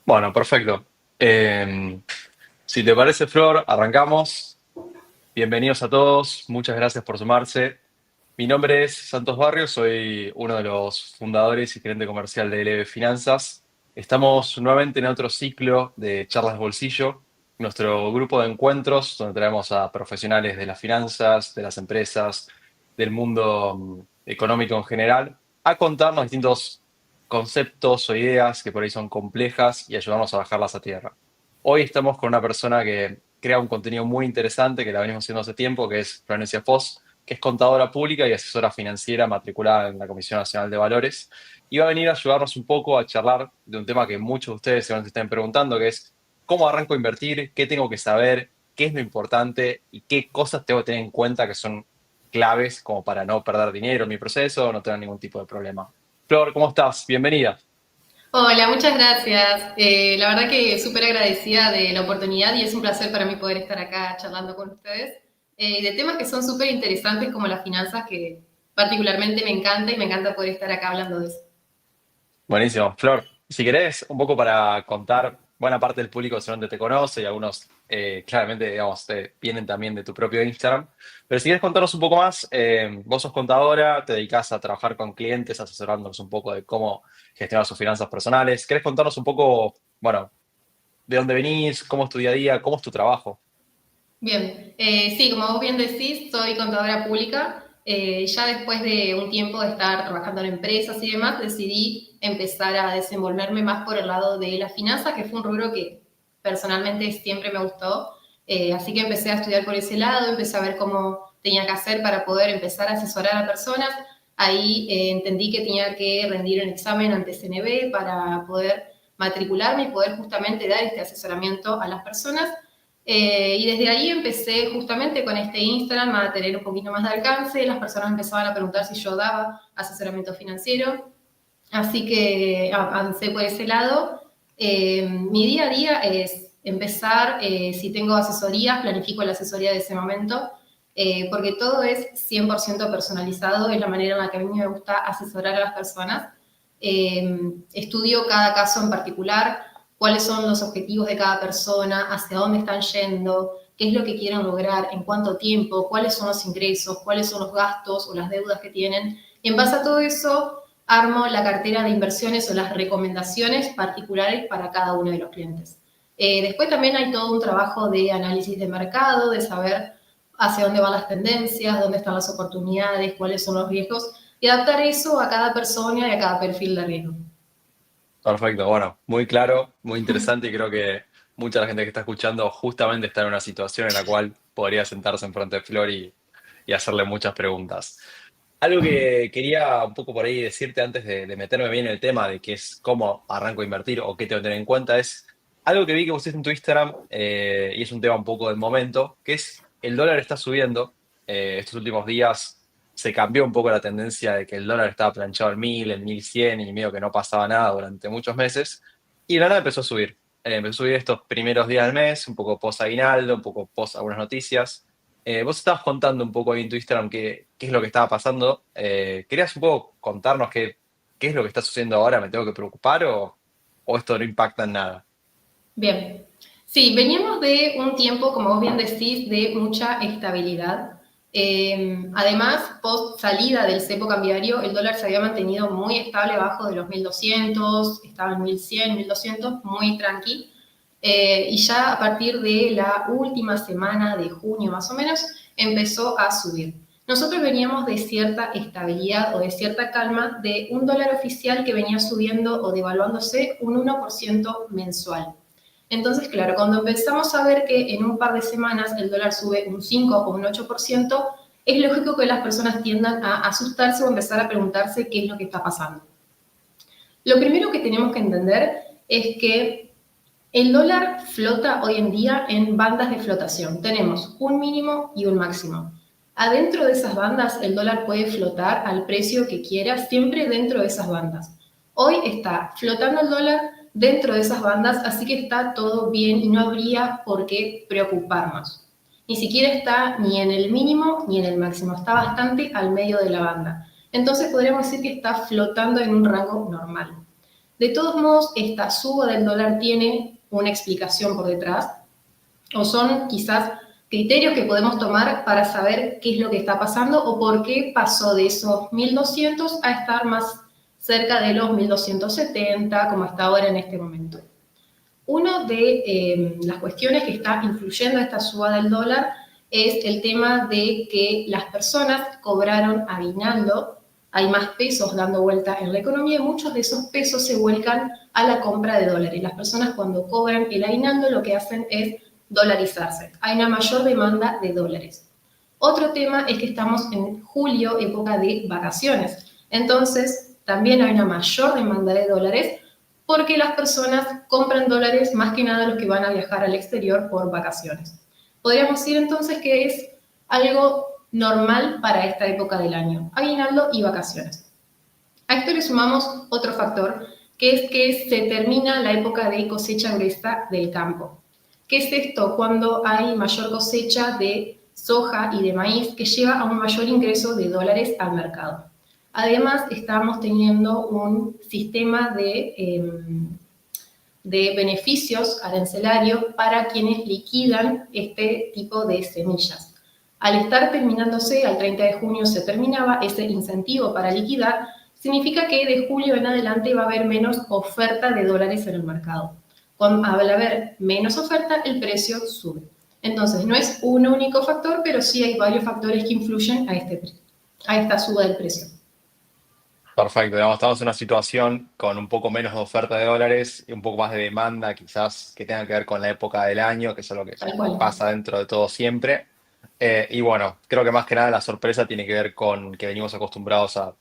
Bueno, perfecto. Eh, si te parece, Flor, arrancamos. Bienvenidos a todos, muchas gracias por sumarse. Mi nombre es Santos Barrios, soy uno de los fundadores y gerente comercial de LB Finanzas. Estamos nuevamente en otro ciclo de charlas de bolsillo, nuestro grupo de encuentros donde traemos a profesionales de las finanzas, de las empresas, del mundo económico en general, a contarnos distintos conceptos o ideas que por ahí son complejas y ayudarnos a bajarlas a tierra. Hoy estamos con una persona que crea un contenido muy interesante que la venimos haciendo hace tiempo, que es Florencia Foz, que es contadora pública y asesora financiera matriculada en la Comisión Nacional de Valores, y va a venir a ayudarnos un poco a charlar de un tema que muchos de ustedes seguramente se están preguntando, que es cómo arranco a invertir, qué tengo que saber, qué es lo importante y qué cosas tengo que tener en cuenta que son claves como para no perder dinero en mi proceso o no tener ningún tipo de problema. Flor, ¿cómo estás? Bienvenida. Hola, muchas gracias. La verdad que súper agradecida de la oportunidad y es un placer para mí poder estar acá charlando con ustedes de temas que son súper interesantes como las finanzas, que particularmente me encanta y me encanta poder estar acá hablando de eso. Buenísimo. Flor, si querés, un poco para contar, buena parte del público seguramente te conoce y algunos claramente, digamos, vienen también de tu propio Instagram. Pero si querés contarnos un poco más, vos sos contadora, te dedicás a trabajar con clientes, asesorándonos un poco de cómo gestionar sus finanzas personales. ¿Querés contarnos un poco, bueno, de dónde venís, cómo es tu día a día, cómo es tu trabajo? Bien, sí, como vos bien decís, soy contadora pública. Ya después de un tiempo de estar trabajando en empresas y demás, decidí empezar a desenvolverme más por el lado de las finanzas, que fue un rubro que personalmente siempre me gustó. Así que empecé a estudiar por ese lado, empecé a ver cómo tenía que hacer para poder empezar a asesorar a personas. Ahí entendí que tenía que rendir un examen ante CNB para poder matricularme y poder justamente dar este asesoramiento a las personas. Y desde ahí empecé justamente con este Instagram a tener un poquito más de alcance. Las personas empezaban a preguntar si yo daba asesoramiento financiero. Así que avancé por ese lado. Mi día a día es empezar, si tengo asesorías, planifico la asesoría de ese momento, porque todo es 100% personalizado, es la manera en la que a mí me gusta asesorar a las personas. Estudio cada caso en particular, cuáles son los objetivos de cada persona, hacia dónde están yendo, qué es lo que quieren lograr, en cuánto tiempo, cuáles son los ingresos, cuáles son los gastos o las deudas que tienen. Y en base a todo eso, armo la cartera de inversiones o las recomendaciones particulares para cada uno de los clientes. Después también hay todo un trabajo de análisis de mercado, de saber hacia dónde van las tendencias, dónde están las oportunidades, cuáles son los riesgos, y adaptar eso a cada persona y a cada perfil de riesgo. Perfecto, bueno, muy claro, muy interesante y creo que mucha de la gente que está escuchando justamente está en una situación en la cual podría sentarse en frente de Flor y hacerle muchas preguntas. Algo que quería un poco por ahí decirte antes de meterme bien en el tema de qué es cómo arranco a invertir o qué tengo que tener en cuenta es algo que vi que pusiste en tu Instagram y es un tema un poco del momento, que es el dólar está subiendo. Estos últimos días se cambió un poco la tendencia de que el dólar estaba planchado en 1000, en 1100 y medio que no pasaba nada durante muchos meses. Y de la nada empezó a subir. Empezó a subir estos primeros días del mes, un poco post aguinaldo, un poco post algunas noticias. Vos estabas contando un poco ahí en tu Instagram qué es lo que estaba pasando. ¿Querías un poco contarnos qué es lo que está sucediendo ahora? ¿Me tengo que preocupar o esto no impacta en nada? Bien. Sí, veníamos de un tiempo, como vos bien decís, de mucha estabilidad. Además, post salida del cepo cambiario, el dólar se había mantenido muy estable abajo de los 1200, estaba en 1100, 1200, muy tranqui. Y ya a partir de la última semana de junio más o menos empezó a subir. Nosotros veníamos de cierta estabilidad o de cierta calma de un dólar oficial que venía subiendo o devaluándose un 1% mensual. Entonces, claro, cuando empezamos a ver que en un par de semanas el dólar sube un 5 o un 8%, es lógico que las personas tiendan a asustarse o empezar a preguntarse qué es lo que está pasando. Lo primero que tenemos que entender es que el dólar flota hoy en día en bandas de flotación. Tenemos un mínimo y un máximo. Adentro de esas bandas, el dólar puede flotar al precio que quiera, siempre dentro de esas bandas. Hoy está flotando el dólar dentro de esas bandas, así que está todo bien y no habría por qué preocuparnos. Ni siquiera está ni en el mínimo ni en el máximo, está bastante al medio de la banda. Entonces podríamos decir que está flotando en un rango normal. De todos modos, esta suba del dólar tiene una explicación por detrás, o son quizás criterios que podemos tomar para saber qué es lo que está pasando o por qué pasó de esos 1.200 a estar más cerca de los 1.270, como está ahora en este momento. Una de las cuestiones que está influyendo esta suba del dólar es el tema de que las personas cobraron aguinaldo, hay más pesos dando vuelta en la economía y muchos de esos pesos se vuelcan a la compra de dólares. Las personas cuando cobran el aguinaldo lo que hacen es dolarizarse. Hay una mayor demanda de dólares. Otro tema es que estamos en julio, época de vacaciones. Entonces, también hay una mayor demanda de dólares porque las personas compran dólares más que nada los que van a viajar al exterior por vacaciones. Podríamos decir entonces que es algo normal para esta época del año, aguinaldo y vacaciones. A esto le sumamos otro factor, que es que se termina la época de cosecha gruesa del campo. ¿Qué es esto? Cuando hay mayor cosecha de soja y de maíz que lleva a un mayor ingreso de dólares al mercado. Además, estamos teniendo un sistema de beneficios arancelarios para quienes liquidan este tipo de semillas. Al estar terminándose, al 30 de junio se terminaba ese incentivo para liquidar, significa que de julio en adelante va a haber menos oferta de dólares en el mercado. Al haber menos oferta, el precio sube. Entonces, no es un único factor, pero sí hay varios factores que influyen a esta suba del precio. Perfecto, digamos, estamos en una situación con un poco menos de oferta de dólares y un poco más de demanda, quizás que tenga que ver con la época del año, que es lo que Tal cual. pasa dentro de todo siempre. Y bueno, creo que más que nada la sorpresa tiene que ver con que venimos acostumbrados a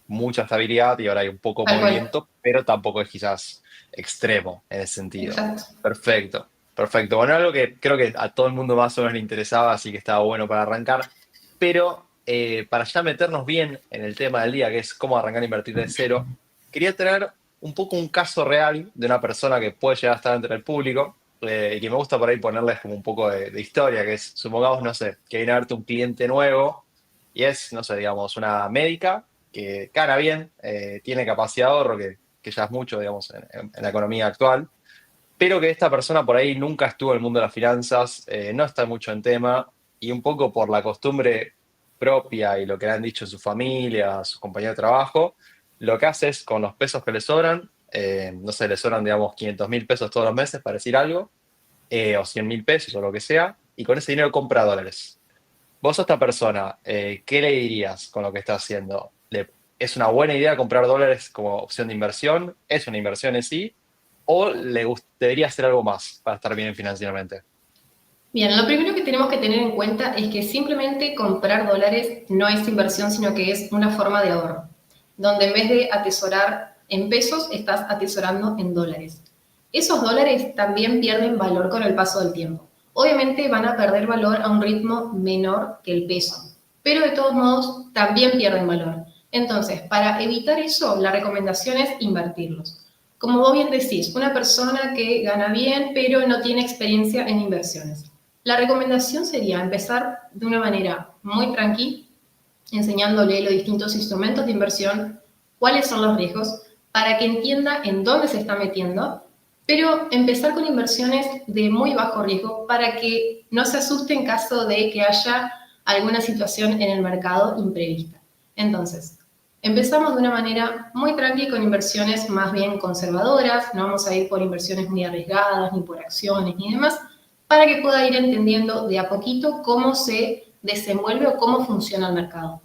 mucha estabilidad y ahora hay un poco de Tal cual. movimiento, pero tampoco es quizás extremo en ese sentido. Exacto. Perfecto, perfecto. Bueno, algo que creo que a todo el mundo más o menos le interesaba, así que estaba bueno para arrancar, pero para ya meternos bien en el tema del día, que es cómo arrancar a invertir de cero, quería traer un poco un caso real de una persona que puede llegar a estar entre el público y que me gusta por ahí ponerles como un poco de historia, que es, supongamos, no sé, que viene a verte un cliente nuevo y es, no sé, digamos, una médica que gana bien, tiene capacidad de ahorro, que ya es mucho, digamos, en la economía actual, pero que esta persona por ahí nunca estuvo en el mundo de las finanzas, no está mucho en tema y un poco por la costumbre propia y lo que le han dicho su familia, sus compañeros de trabajo, lo que hace es con los pesos que le sobran, no sé, le sobran, digamos, 500.000 pesos todos los meses, para decir algo, o 100.000 pesos o lo que sea, y con ese dinero compra dólares. Vos a esta persona, ¿qué le dirías con lo que está haciendo? ¿Es una buena idea comprar dólares como opción de inversión? ¿Es una inversión en sí? ¿O debería hacer algo más para estar bien financieramente? Bien, lo primero que tenemos que tener en cuenta es que simplemente comprar dólares no es inversión, sino que es una forma de ahorro, donde en vez de atesorar en pesos, estás atesorando en dólares. Esos dólares también pierden valor con el paso del tiempo. Obviamente van a perder valor a un ritmo menor que el peso, pero de todos modos también pierden valor. Entonces, para evitar eso, la recomendación es invertirlos. Como vos bien decís, una persona que gana bien, pero no tiene experiencia en inversiones. La recomendación sería empezar de una manera muy tranquila, enseñándole los distintos instrumentos de inversión, cuáles son los riesgos, para que entienda en dónde se está metiendo, pero empezar con inversiones de muy bajo riesgo para que no se asuste en caso de que haya alguna situación en el mercado imprevista. Entonces, empezamos de una manera muy tranquila con inversiones más bien conservadoras, no vamos a ir por inversiones muy arriesgadas, ni por acciones, ni demás, para que pueda ir entendiendo de a poquito cómo se desenvuelve o cómo funciona el mercado.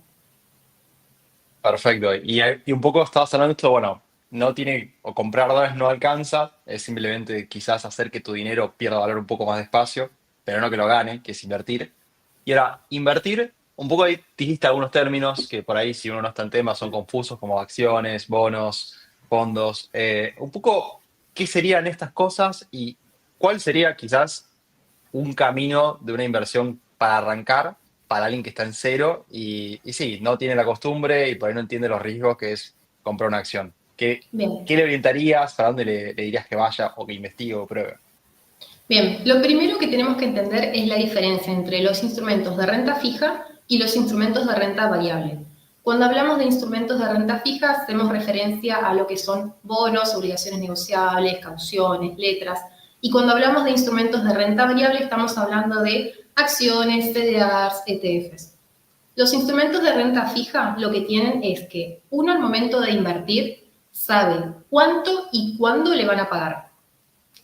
Perfecto. Y un poco estabas hablando de esto, bueno, no tiene, o comprar dólares no alcanza, es simplemente quizás hacer que tu dinero pierda valor un poco más despacio, pero no que lo gane, que es invertir. Y ahora, invertir, un poco ahí dijiste algunos términos que por ahí, si uno no está en tema, son confusos, como acciones, bonos, fondos. Un poco, ¿qué serían estas cosas y cuál sería quizás un camino de una inversión para arrancar para alguien que está en cero y sí, no tiene la costumbre y por ahí no entiende los riesgos que es comprar una acción? Bien. ¿Qué le orientarías? ¿Para dónde le dirías que vaya o que investigue o pruebe? Bien, lo primero que tenemos que entender es la diferencia entre los instrumentos de renta fija y los instrumentos de renta variable. Cuando hablamos de instrumentos de renta fija, hacemos referencia a lo que son bonos, obligaciones negociables, cauciones, letras. Y cuando hablamos de instrumentos de renta variable, estamos hablando de acciones, CDRs, ETFs. Los instrumentos de renta fija lo que tienen es que uno al momento de invertir sabe cuánto y cuándo le van a pagar.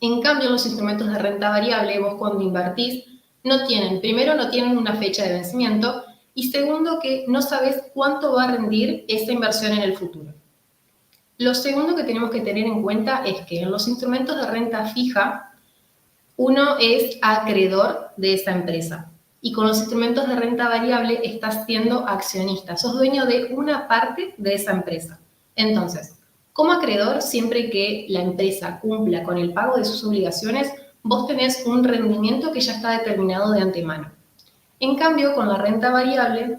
En cambio, los instrumentos de renta variable, vos cuando invertís, primero no tienen una fecha de vencimiento y segundo que no sabes cuánto va a rendir esa inversión en el futuro. Lo segundo que tenemos que tener en cuenta es que en los instrumentos de renta fija, uno es acreedor de esa empresa. Y con los instrumentos de renta variable estás siendo accionista, sos dueño de una parte de esa empresa. Entonces, como acreedor, siempre que la empresa cumpla con el pago de sus obligaciones, vos tenés un rendimiento que ya está determinado de antemano. En cambio, con la renta variable,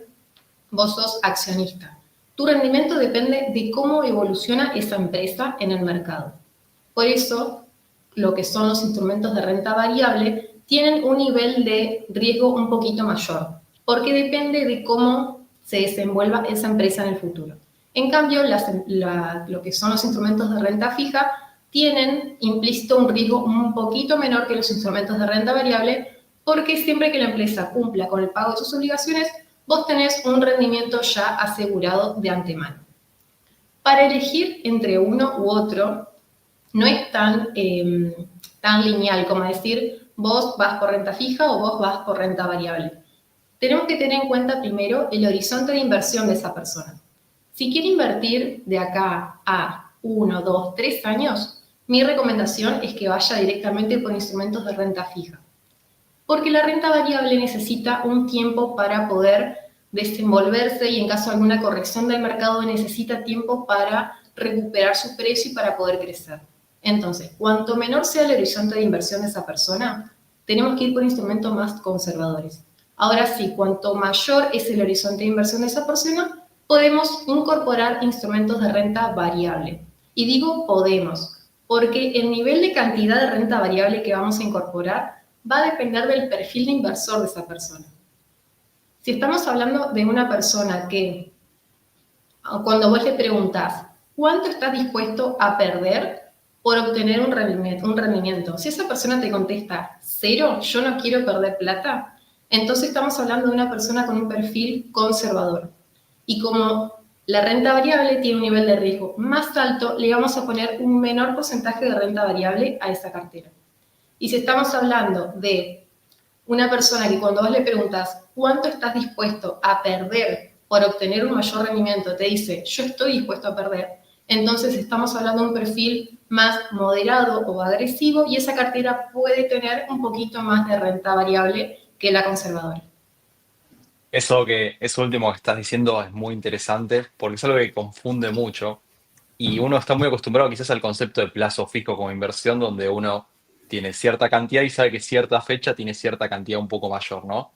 vos sos accionista. Tu rendimiento depende de cómo evoluciona esa empresa en el mercado. Por eso, lo que son los instrumentos de renta variable tienen un nivel de riesgo un poquito mayor, porque depende de cómo se desenvuelva esa empresa en el futuro. En cambio, lo que son los instrumentos de renta fija tienen implícito un riesgo un poquito menor que los instrumentos de renta variable, porque siempre que la empresa cumpla con el pago de sus obligaciones, vos tenés un rendimiento ya asegurado de antemano. Para elegir entre uno u otro, no es tan lineal como decir vos vas por renta fija o vos vas por renta variable. Tenemos que tener en cuenta primero el horizonte de inversión de esa persona. Si quiere invertir de acá a 1, 2, 3 años, mi recomendación es que vaya directamente por instrumentos de renta fija. Porque la renta variable necesita un tiempo para poder desenvolverse y en caso de alguna corrección del mercado necesita tiempo para recuperar su precio y para poder crecer. Entonces, cuanto menor sea el horizonte de inversión de esa persona, tenemos que ir por instrumentos más conservadores. Ahora sí, cuanto mayor es el horizonte de inversión de esa persona, podemos incorporar instrumentos de renta variable. Y digo podemos, porque el nivel de cantidad de renta variable que vamos a incorporar va a depender del perfil de inversor de esa persona. Si estamos hablando de una persona que, cuando vos le preguntás, ¿cuánto estás dispuesto a perder por obtener un rendimiento? Si esa persona te contesta, cero, yo no quiero perder plata, entonces estamos hablando de una persona con un perfil conservador. Y como la renta variable tiene un nivel de riesgo más alto, le vamos a poner un menor porcentaje de renta variable a esa cartera. Y si estamos hablando de una persona que cuando vos le preguntas cuánto estás dispuesto a perder por obtener un mayor rendimiento, te dice, yo estoy dispuesto a perder, entonces estamos hablando de un perfil más moderado o agresivo y esa cartera puede tener un poquito más de renta variable que la conservadora. Eso último que estás diciendo es muy interesante porque es algo que confunde mucho y uno está muy acostumbrado quizás al concepto de plazo fijo como inversión donde uno tiene cierta cantidad y sabe que cierta fecha tiene cierta cantidad un poco mayor, ¿no?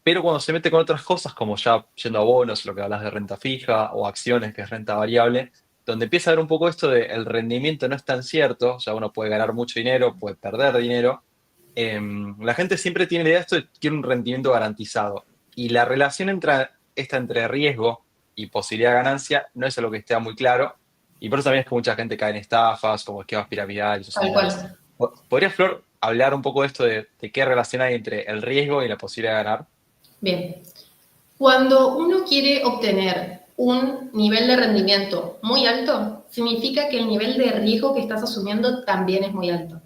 Pero cuando se mete con otras cosas como ya yendo a bonos, lo que hablas de renta fija o acciones que es renta variable, donde empieza a ver un poco esto de el rendimiento no es tan cierto, ya uno puede ganar mucho dinero, puede perder dinero. La gente siempre tiene la idea de esto de que quiere un rendimiento garantizado. Y la relación entre riesgo y posibilidad de ganancia no es algo que esté muy claro. Y por eso también es que mucha gente cae en estafas, como esquemas piramidales o Tal similares. cual. ¿Podría, Flor, hablar un poco de esto de qué relación hay entre el riesgo y la posibilidad de ganar? Bien. Cuando uno quiere obtener un nivel de rendimiento muy alto, significa que el nivel de riesgo que estás asumiendo también es muy alto.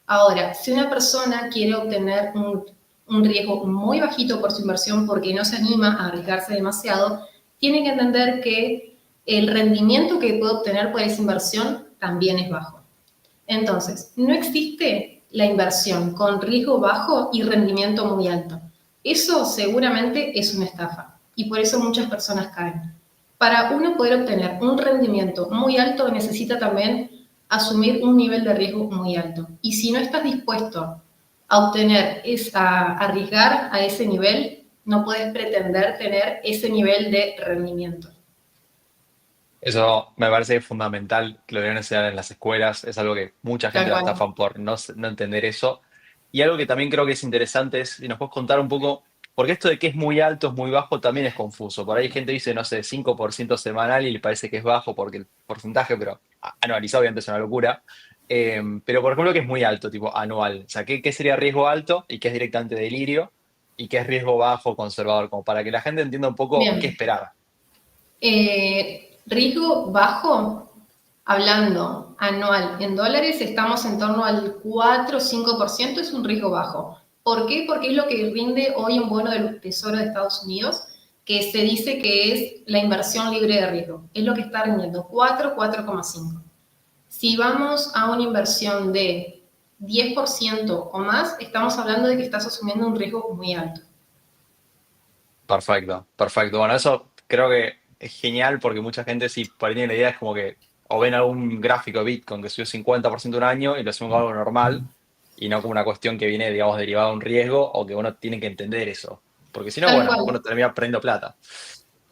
Ahora, si una persona quiere obtener un riesgo muy bajito por su inversión porque no se anima a arriesgarse demasiado, tiene que entender que el rendimiento que puede obtener por esa inversión también es bajo. Entonces, no existe la inversión con riesgo bajo y rendimiento muy alto. Eso seguramente es una estafa y por eso muchas personas caen. Para uno poder obtener un rendimiento muy alto necesita también asumir un nivel de riesgo muy alto. Y si no estás dispuesto a a arriesgar a ese nivel, no puedes pretender tener ese nivel de rendimiento. Eso me parece que es fundamental que lo deberían enseñar en las escuelas. Es algo que mucha gente Tal la cual. estafan por no entender eso. Y algo que también creo que es interesante es si nos puedes contar un poco porque esto de que es muy alto, es muy bajo, también es confuso. Por ahí gente dice, no sé, 5% semanal y le parece que es bajo porque el porcentaje, pero anualizado obviamente es una locura. Pero por ejemplo que es muy alto, tipo anual. O sea, ¿qué sería riesgo alto y qué es directamente delirio? Y qué es riesgo bajo, conservador, como para que la gente entienda un poco qué Bien. esperar. Riesgo bajo, hablando anual en dólares, estamos en torno al 4 o 5%, es un riesgo bajo. ¿Por qué? Porque es lo que rinde hoy un bono del Tesoro de Estados Unidos, que se dice que es la inversión libre de riesgo. Es lo que está rindiendo, 4, 4,5. Si vamos a una inversión de 10% o más, estamos hablando de que estás asumiendo un riesgo muy alto. Perfecto, perfecto. Bueno, eso creo que es genial porque mucha gente si por ahí tiene la idea es como que o ven algún gráfico de Bitcoin que subió 50% un año y lo asumen como algo normal y no como una cuestión que viene, digamos, derivada de un riesgo o que uno tiene que entender eso. Porque si no, Tal bueno, cual. uno termina perdiendo plata.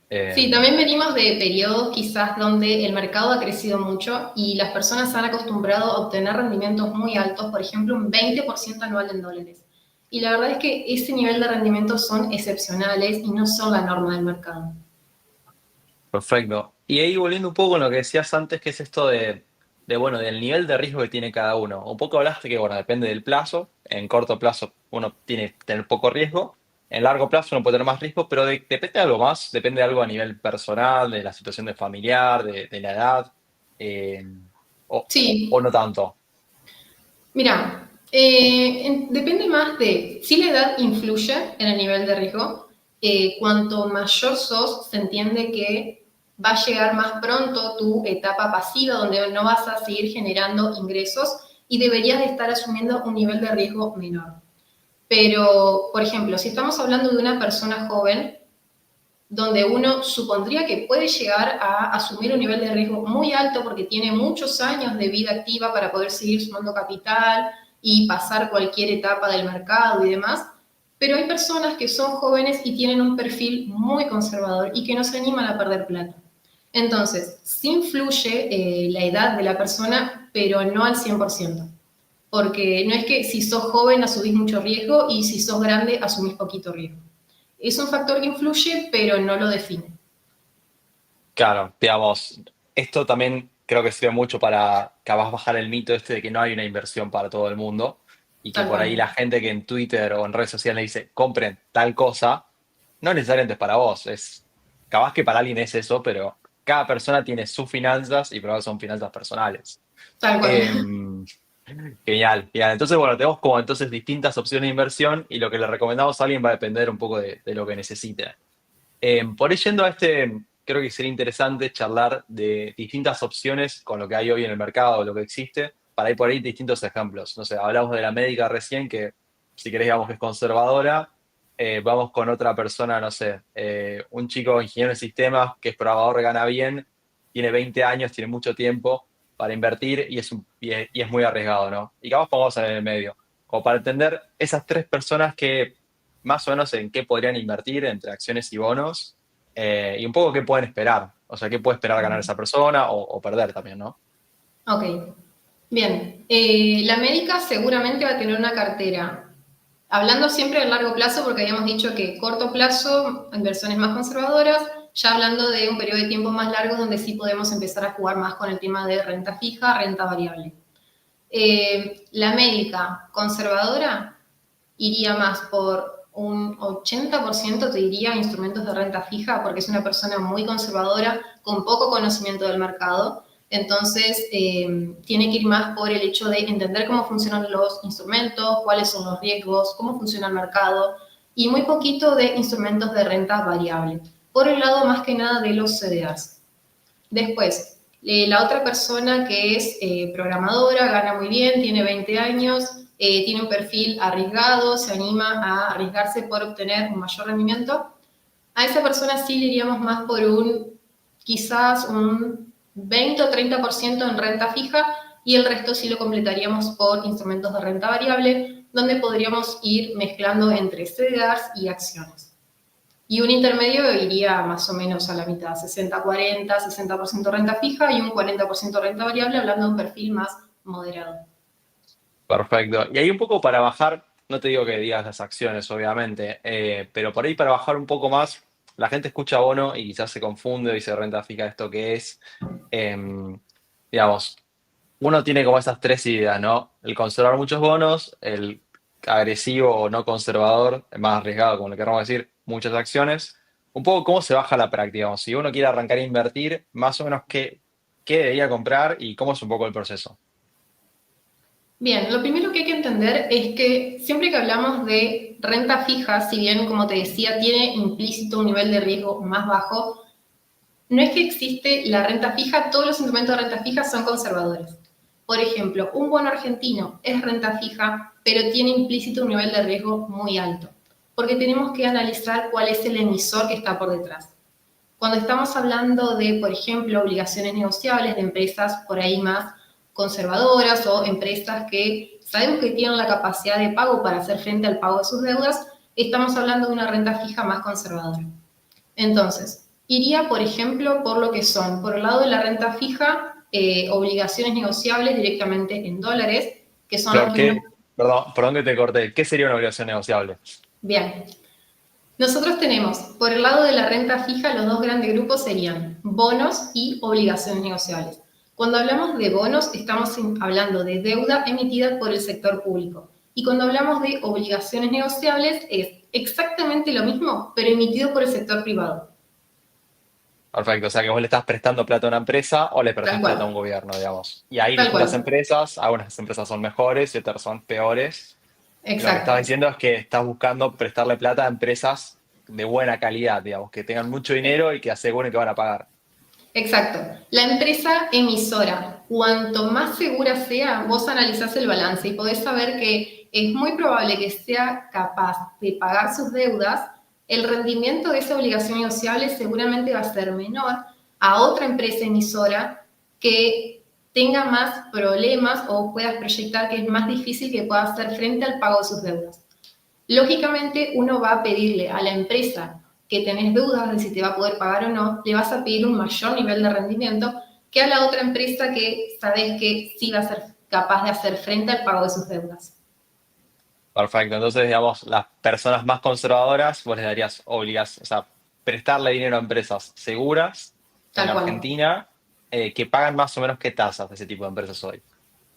Eh, Sí, también venimos de periodos quizás donde el mercado ha crecido mucho y las personas se han acostumbrado a obtener rendimientos muy altos, por ejemplo, un 20% anual en dólares. Y la verdad es que ese nivel de rendimientos son excepcionales y no son la norma del mercado. Perfecto. Y ahí volviendo un poco con lo que decías antes, que es esto bueno, del nivel de riesgo que tiene cada uno. Un poco hablaste que, bueno, depende del plazo. En corto plazo uno tiene que tener poco riesgo. En largo plazo uno puede tener más riesgo, pero depende de algo más. Depende de algo a nivel personal, de la situación de familiar, de la edad, eh, o Sí, no tanto. mira, depende más de si la edad influye en el nivel de riesgo. Cuanto mayor sos, se entiende que va a llegar más pronto tu etapa pasiva, donde no vas a seguir generando ingresos y deberías de estar asumiendo un nivel de riesgo menor. Pero, por ejemplo, si estamos hablando de una persona joven, donde uno supondría que puede llegar a asumir un nivel de riesgo muy alto porque tiene muchos años de vida activa para poder seguir sumando capital y pasar cualquier etapa del mercado y demás. Pero hay personas que son jóvenes y tienen un perfil muy conservador y que no se animan a perder plata. Entonces, sí influye la edad de la persona, pero no al 100%. Porque no es que si sos joven asumís mucho riesgo y si sos grande asumís poquito riesgo. Es un factor que influye, pero no lo define. Claro, digamos, esto también creo que sirve mucho para capaz bajar el mito este de que no hay una inversión para todo el mundo y que Tal por ahí cual. la gente que en Twitter o en redes sociales dice compren tal cosa, no necesariamente es para vos, es capaz que para alguien es eso, pero cada persona tiene sus finanzas y probablemente son finanzas personales. Tal cual. Em, Genial, genial. Entonces, bueno, tenemos como entonces distintas opciones de inversión y lo que le recomendamos a alguien va a depender un poco de lo que necesite. Por ahí yendo a creo que sería interesante charlar de distintas opciones con lo que hay hoy en el mercado, lo que existe, para ir por ahí distintos ejemplos. No sé, hablamos de la médica recién, que si querés digamos que es conservadora. Vamos con otra persona, no sé, un chico ingeniero de sistemas que es programador, gana bien, tiene 20 años, tiene mucho tiempo para invertir y es muy arriesgado, ¿no? Y capaz pongamos en el medio, como para entender esas tres personas que más o menos en qué podrían invertir entre acciones y bonos, y un poco qué pueden esperar. O sea, qué puede esperar ganar esa persona o perder también, ¿no? Ok. Bien. La médica seguramente va a tener una cartera. Hablando siempre de largo plazo, porque habíamos dicho que corto plazo, inversiones más conservadoras, ya hablando de un periodo de tiempo más largo donde sí podemos empezar a jugar más con el tema de renta fija, renta variable. La médica conservadora iría más por un 80%, te diría, instrumentos de renta fija, porque es una persona muy conservadora, con poco conocimiento del mercado. Entonces, tiene que ir más por el hecho de entender cómo funcionan los instrumentos, cuáles son los riesgos, cómo funciona el mercado, y muy poquito de instrumentos de renta variable. Por el lado, más que nada, de los CDRs. Después, la otra persona que es programadora, gana muy bien, tiene 20 años, tiene un perfil arriesgado, se anima a arriesgarse por obtener un mayor rendimiento. A esa persona sí le iríamos más por quizás un 20 o 30% en renta fija y el resto sí lo completaríamos por instrumentos de renta variable, donde podríamos ir mezclando entre CDRs y acciones. Y un intermedio iría más o menos a la mitad, 60-40, 60% renta fija y un 40% renta variable, hablando de un perfil más moderado. Perfecto. Y ahí un poco para bajar, no te digo que digas las acciones, obviamente, pero por ahí para bajar un poco más, la gente escucha bono y quizás se confunde y dice renta fija, ¿esto qué es? Em, digamos, uno tiene como esas tres ideas, ¿no? El conservar muchos bonos, el agresivo o no conservador, el más arriesgado, como le queramos decir, muchas acciones. Un poco cómo se baja la práctica, digamos, si uno quiere arrancar a invertir, más o menos qué debería comprar y cómo es un poco el proceso. Bien, lo primero que hay que entender es que siempre que hablamos de renta fija, si bien, como te decía, tiene implícito un nivel de riesgo más bajo, no es que existe la renta fija, todos los instrumentos de renta fija son conservadores. Por ejemplo, un bono argentino es renta fija, pero tiene implícito un nivel de riesgo muy alto, porque tenemos que analizar cuál es el emisor que está por detrás. Cuando estamos hablando de, por ejemplo, obligaciones negociables de empresas por ahí más conservadoras o empresas que sabemos que tienen la capacidad de pago para hacer frente al pago de sus deudas, estamos hablando de una renta fija más conservadora. Entonces, iría, por ejemplo, por lo que son, por el lado de la renta fija, obligaciones negociables directamente en dólares, que son las Pero que uno... perdón que te corté, ¿qué sería una obligación negociable? Bien, nosotros tenemos, por el lado de la renta fija, los dos grandes grupos serían bonos y obligaciones negociables. Cuando hablamos de bonos, estamos hablando de deuda emitida por el sector público. Y cuando hablamos de obligaciones negociables, es exactamente lo mismo, pero emitido por el sector privado. Perfecto, o sea que vos le estás prestando plata a una empresa o le Tal prestás plata a un cual, gobierno, digamos. Y hay tal distintas cual. empresas, algunas empresas son mejores y otras son peores. Y lo que estás Exacto. diciendo es que estás buscando prestarle plata a empresas de buena calidad, digamos, que tengan mucho dinero y que aseguren que van a pagar. Exacto. La empresa emisora, cuanto más segura sea, vos analizás el balance y podés saber que es muy probable que sea capaz de pagar sus deudas, el rendimiento de esa obligación negociable seguramente va a ser menor a otra empresa emisora que tenga más problemas o puedas proyectar que es más difícil que pueda hacer frente al pago de sus deudas. Lógicamente, uno va a pedirle a la empresa que tenés dudas de si te va a poder pagar o no, le vas a pedir un mayor nivel de rendimiento que a la otra empresa que sabes que sí va a ser capaz de hacer frente al pago de sus deudas. Perfecto, entonces, digamos, las personas más conservadoras, vos les darías o sea, prestarle dinero a empresas seguras en Tal cual. Argentina, que pagan más o menos qué tasas de ese tipo de empresas hoy.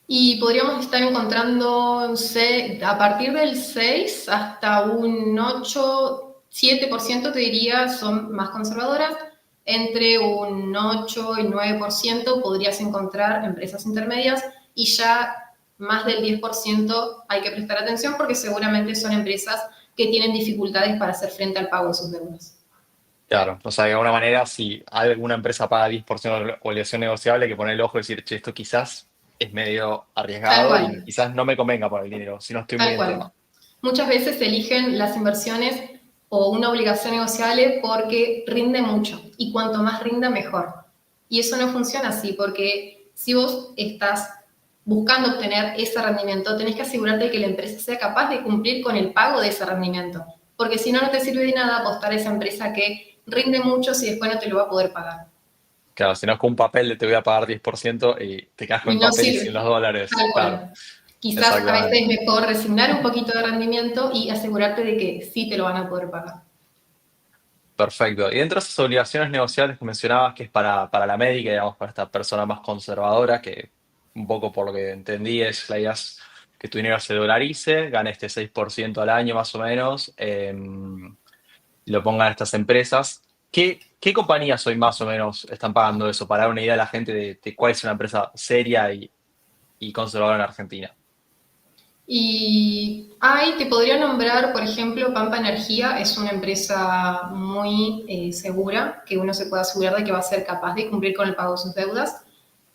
Y podríamos estar encontrando, no sé, a partir del 6 hasta un 8, 7% te diría son más conservadoras. Entre un 8 y 9% podrías encontrar empresas intermedias y ya más del 10% hay que prestar atención porque seguramente son empresas que tienen dificultades para hacer frente al pago de sus deudas. Claro, o sea, de alguna manera, si alguna empresa paga 10% de obligación negociable, hay que poner el ojo y decir, che, esto quizás es medio Tal arriesgado y cual. quizás no me convenga por el dinero, si no estoy muy Tal en tema. cual. Muchas veces eligen las inversiones o una obligación negociable porque rinde mucho y cuanto más rinda, mejor. Y eso no funciona así porque si vos estás buscando obtener ese rendimiento, tenés que asegurarte de que la empresa sea capaz de cumplir con el pago de ese rendimiento. Porque si no, no te sirve de nada apostar a esa empresa que rinde mucho si después no te lo va a poder pagar. Claro, si no es con un papel de te voy a pagar 10% y te quedas con Y el no papel y sin sirve. los dólares. Tal Claro, cual. Quizás a veces exactamente. es mejor resignar un poquito de rendimiento y asegurarte de que sí te lo van a poder pagar. Perfecto. Y dentro de esas obligaciones negociables que mencionabas, que es para la médica, digamos, para esta persona más conservadora, que un poco por lo que entendí es la idea es que tu dinero se dolarice, gane este 6% al año más o menos, lo pongan estas empresas. ¿Qué compañías hoy más o menos están pagando eso? Para dar una idea a la gente de cuál es una empresa seria y conservadora en Argentina. Y hay, te podría nombrar, por ejemplo, Pampa Energía, es una empresa muy segura, que uno se puede asegurar de que va a ser capaz de cumplir con el pago de sus deudas.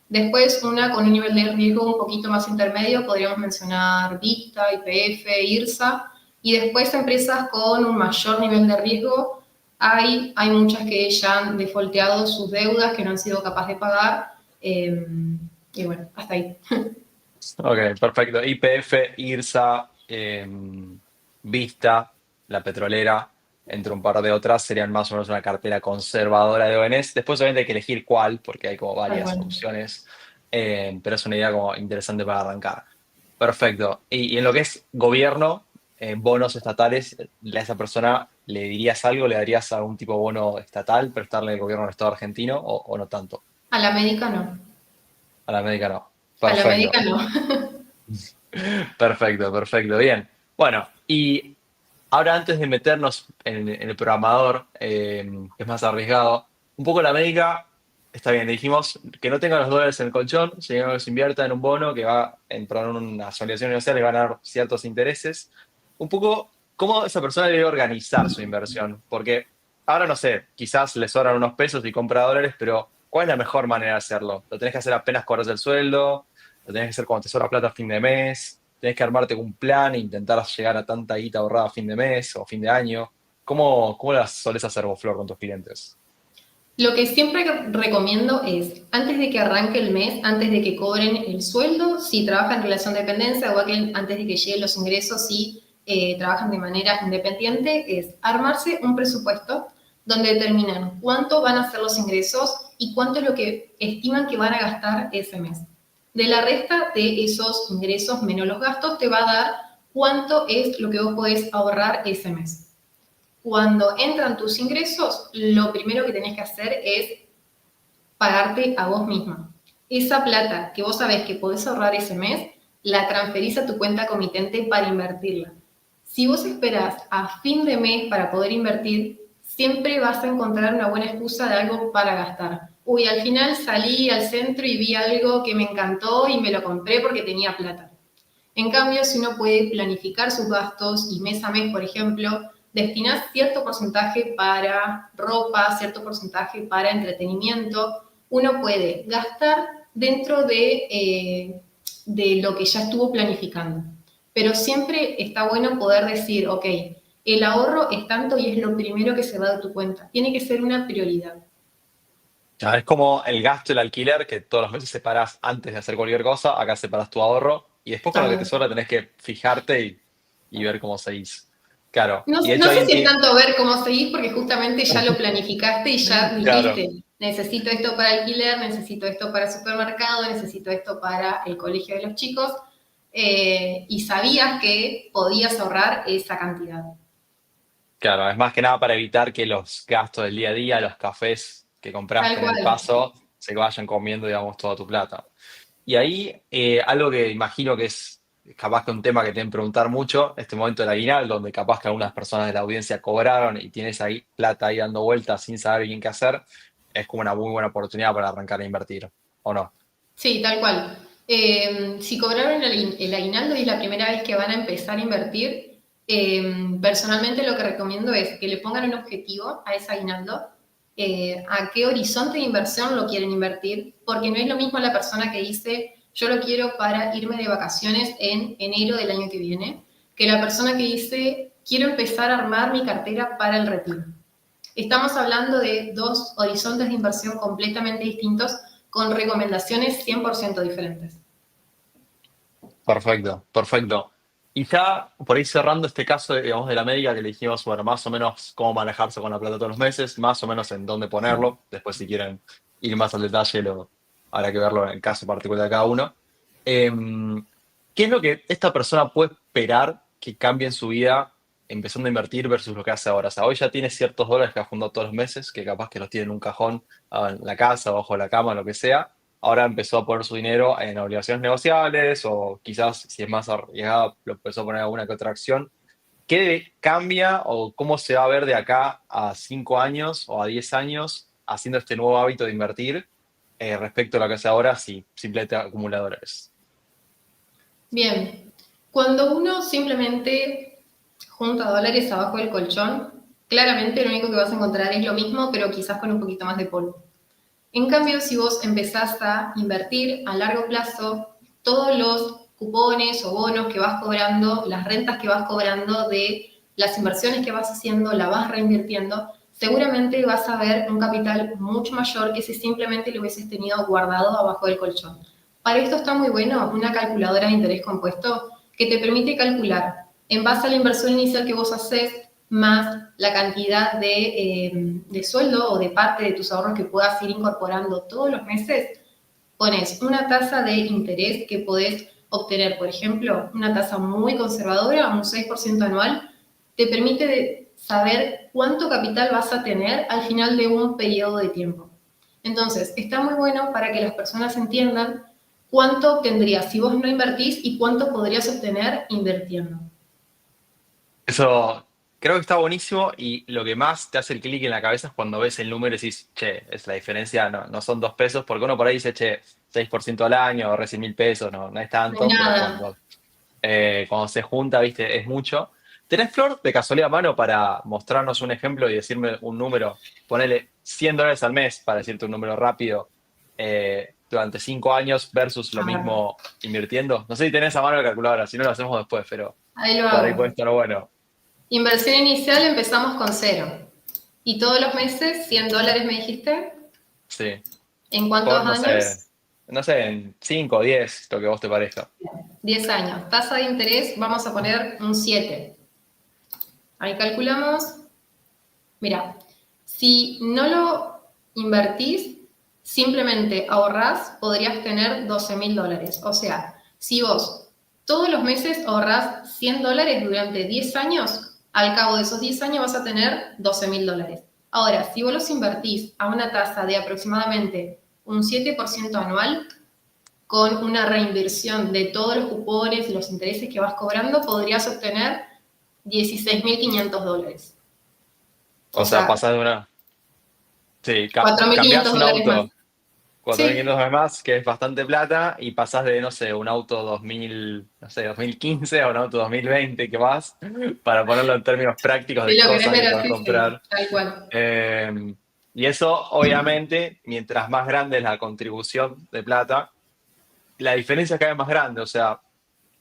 Después, una con un nivel de riesgo un poquito más intermedio, podríamos mencionar Vista, YPF, IRSA, y después empresas con un mayor nivel de riesgo. Hay muchas que ya han defolteado sus deudas, que no han sido capaces de pagar, y bueno, hasta ahí. Ok, perfecto. YPF, IRSA, Vista, la petrolera, entre un par de otras, serían más o menos una cartera conservadora de ONS. Después obviamente hay que elegir cuál, porque hay como Tal varias cual. opciones, pero es una idea como interesante para arrancar. Perfecto. Y en lo que es gobierno, bonos estatales, a esa persona le dirías algo, le darías algún tipo de bono estatal, prestarle el gobierno del Estado argentino o no tanto. A la médica no. A la médica no. A la Perfecto. médica no. Perfecto, perfecto, bien. Bueno, y ahora antes de meternos en el programador, que es más arriesgado, un poco la médica, está bien, le dijimos que no tenga los dólares en el colchón, sino que se invierta en un bono que va en una asociación universal y va a ganar ciertos intereses. Un poco cómo esa persona debe organizar su inversión, porque ahora no sé, quizás le sobran unos pesos y compra dólares, pero ¿cuál es la mejor manera de hacerlo? ¿Lo tenés que hacer apenas cobras el sueldo? ¿Lo tenés que hacer cuando te sobra plata a fin de mes? ¿Tenés que armarte un plan e intentar llegar a tanta guita ahorrada a fin de mes o fin de año? ¿Cómo las solés hacer vos, Flor, con tus clientes? Lo que siempre recomiendo es, antes de que arranque el mes, antes de que cobren el sueldo, si trabajan en relación de dependencia, o que antes de que lleguen los ingresos, si trabajan de manera independiente, es armarse un presupuesto donde determinan cuánto van a ser los ingresos y cuánto es lo que estiman que van a gastar ese mes. De la resta de esos ingresos menos los gastos, te va a dar cuánto es lo que vos podés ahorrar ese mes. Cuando entran tus ingresos, lo primero que tenés que hacer es pagarte a vos misma. Esa plata que vos sabés que podés ahorrar ese mes, la transferís a tu cuenta comitente para invertirla. Si vos esperás a fin de mes para poder invertir, siempre vas a encontrar una buena excusa de algo para gastar. Uy, al final salí al centro y vi algo que me encantó y me lo compré porque tenía plata. En cambio, si uno puede planificar sus gastos y mes a mes, por ejemplo, destinar cierto porcentaje para ropa, cierto porcentaje para entretenimiento, uno puede gastar dentro de lo que ya estuvo planificando. Pero siempre está bueno poder decir, ok, el ahorro es tanto y es lo primero que se va de tu cuenta. Tiene que ser una prioridad. Ya, es como el gasto del alquiler que todos los meses separás antes de hacer cualquier cosa, acá separás tu ahorro y después con lo que te También. sobra tenés que fijarte y ver cómo seguís. Claro, No, y de hecho no sé alguien si es tiene... tanto ver cómo seguís, porque justamente ya lo planificaste y ya Claro, dijiste, necesito esto para alquiler, necesito esto para supermercado, necesito esto para el colegio de los chicos, y sabías que podías ahorrar esa cantidad. claro, es más que nada para evitar que los gastos del día a día, los cafés que Tal compraste en el cual. paso, se vayan comiendo, digamos, toda tu plata. Y ahí, algo que imagino que es capaz que un tema que te deben preguntar mucho, este momento del aguinaldo, donde capaz que algunas personas de la audiencia cobraron y tienes ahí plata ahí dando vueltas sin saber bien qué hacer, es como una muy buena oportunidad para arrancar a invertir, ¿o no? Sí, tal cual. Si cobraron el aguinaldo y es la primera vez que van a empezar a invertir, personalmente lo que recomiendo es que le pongan un objetivo a ese aguinaldo, a qué horizonte de inversión lo quieren invertir, porque no es lo mismo la persona que dice yo lo quiero para irme de vacaciones en enero del año que viene, que la persona que dice quiero empezar a armar mi cartera para el retiro. Estamos hablando de dos horizontes de inversión completamente distintos con recomendaciones 100% diferentes. Perfecto, perfecto. Y ya por ahí cerrando este caso, digamos, de la médica que le dijimos, bueno, más o menos cómo manejarse con la plata todos los meses, más o menos en dónde ponerlo. Después, si quieren ir más al detalle, habrá que verlo en el caso particular de cada uno. ¿Qué es lo que esta persona puede esperar que cambie en su vida empezando a invertir versus lo que hace ahora? O sea, hoy ya tiene ciertos dólares que ha juntado todos los meses, que capaz que los tiene en un cajón, en la casa, bajo la cama, lo que sea. Ahora empezó a poner su dinero en obligaciones negociables o quizás, si es más arriesgado, lo empezó a poner en alguna que otra acción. ¿Qué cambia o cómo se va a ver de acá a 5 años o a 10 años haciendo este nuevo hábito de invertir, respecto a lo que hace ahora si simplemente acumula dólares? Bien, cuando uno simplemente junta dólares abajo del colchón, claramente lo único que vas a encontrar es lo mismo, pero quizás con un poquito más de polvo. En cambio, si vos empezás a invertir a largo plazo, todos los cupones o bonos que vas cobrando, las rentas que vas cobrando de las inversiones que vas haciendo, la vas reinvirtiendo, seguramente vas a ver un capital mucho mayor que si simplemente lo hubieses tenido guardado abajo del colchón. Para esto está muy bueno una calculadora de interés compuesto que te permite calcular en base a la inversión inicial que vos haces más la cantidad de sueldo o de parte de tus ahorros que puedas ir incorporando todos los meses, pones una tasa de interés que podés obtener, por ejemplo, una tasa muy conservadora, un 6% anual, te permite saber cuánto capital vas a tener al final de un periodo de tiempo. Entonces, está muy bueno para que las personas entiendan cuánto obtendrías si vos no invertís y cuánto podrías obtener invirtiendo. Eso creo que está buenísimo y lo que más te hace el clic en la cabeza es cuando ves el número y decís, che, es la diferencia, no son 2 pesos, porque uno por ahí dice, che, 6% al año, ahorré 100.000 pesos, no es No hay tanto, pero nada. cuando se junta, viste, es mucho. ¿Tenés, Flor, de casualidad a mano para mostrarnos un ejemplo y decirme un número? Ponele $100 al mes, para decirte un número rápido, durante 5 años versus lo A ver, mismo invirtiendo. No sé si tenés a mano la calculadora, si no lo hacemos después, pero ahí lo por ahí puede hago. estar bueno. Inversión inicial empezamos con cero. Y todos los meses, $100 me dijiste. Sí. ¿En cuántos Por, años? no sé, en 5 o 10, lo que vos te parezca. 10 años. Tasa de interés, vamos a poner un 7. Ahí calculamos. Mira, si no lo invertís, simplemente ahorrás, podrías tener $12.000. O sea, si vos todos los meses ahorrás $100 durante 10 años, al cabo de esos 10 años vas a tener $12.000. Ahora, si vos los invertís a una tasa de aproximadamente un 7% anual, con una reinversión de todos los cupones y los intereses que vas cobrando, podrías obtener $16.500. O O sea, sea, pasás de una. Sí, cuatro mil cambiás quinientos un dólares más. auto 4.500 Sí, dólares más, que es bastante plata, y pasás de, no sé, un auto 2000, no sé, 2015 a un auto 2020 que vas, para ponerlo en términos prácticos si de lo querés cosas que ver puedes así, sí, comprar. tal cual. Y eso, obviamente, mientras más grande es la contribución de plata, la diferencia es cada vez más grande. O sea,